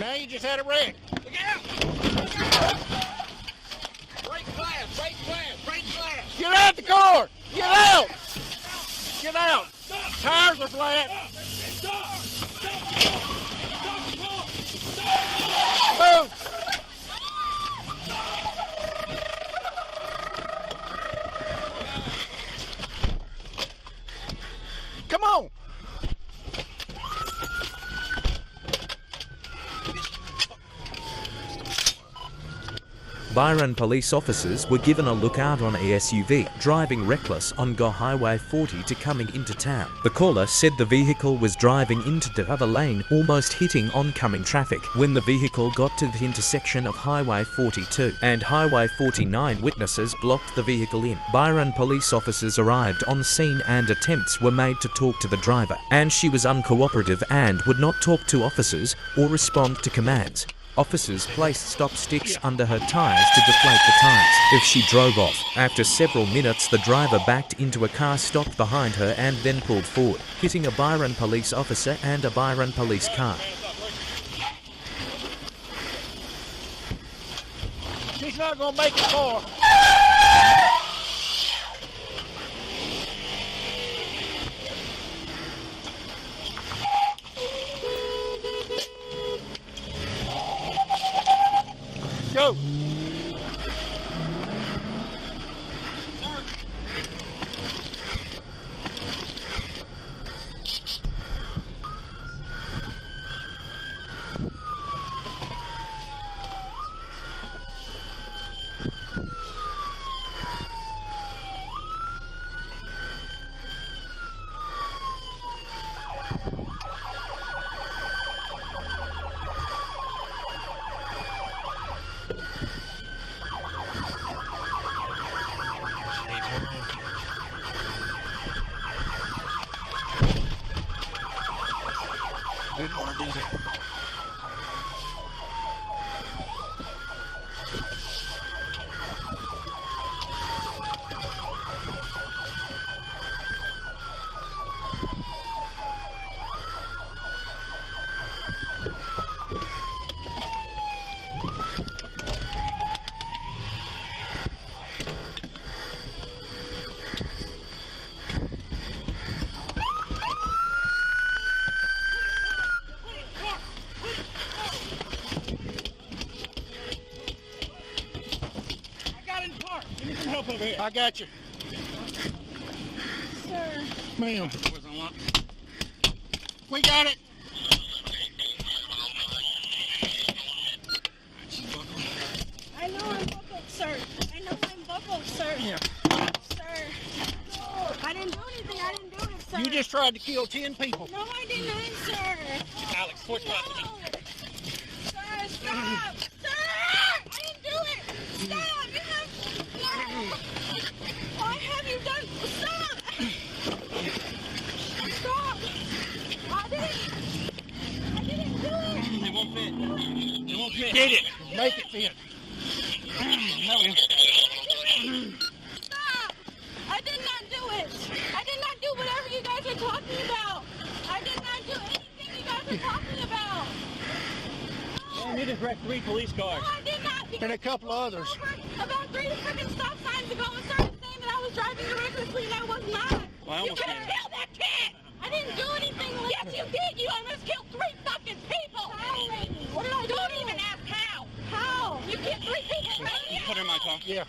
Now you just had a wreck. Look out! Break glass, break glass, break glass! Get out the car! Get out! Get out! Tires are flat. Move! Come on! Byron police officers were given a lookout on a SUV, driving reckless on Highway 40 to coming into town. The caller said the vehicle was driving into the other lane, almost hitting oncoming traffic, when the vehicle got to the intersection of Highway 42 and Highway 49. Witnesses blocked the vehicle in. Byron police officers arrived on scene and attempts were made to talk to the driver, and she was uncooperative and would not talk to officers or respond to commands. Officers placed stop sticks under her tyres to deflate the tyres if she drove off. After several minutes, the driver backed into a car stopped behind her and then pulled forward, hitting a Byron police officer and a Byron police car. She's not going to make it far. Go! Didn't want to do that. Help over here. I got you. Sir. Ma'am. We got it. I know I'm buckled, sir. I know I'm buckled, sir. Yeah. Sir. I didn't do anything. I didn't do it, sir. You just tried to kill 10 people. No, I did not, sir. Alex, push No. back. Sir, stop. Sir, I didn't do it. Stop. You have... No. Why have you done... Stop. Stop. I didn't do it. It won't fit. It won't fit. Get it. Make it fit. No. Stop. I did not do it. I did not do whatever you guys are talking about. I did not do anything you guys are talking about. Man, you just wrecked 3 police cars. No, I did not. And a couple of others. About 3 freaking stop signs ago and started saying that I was driving recklessly and I was not. Well, I You almost could have did. killed that kid. I didn't do anything. Yes, you did. You almost killed 3 fucking people. How, lady? What did I do? Don't even ask how. How? You killed 3 people right here. Put her in my car. Yeah.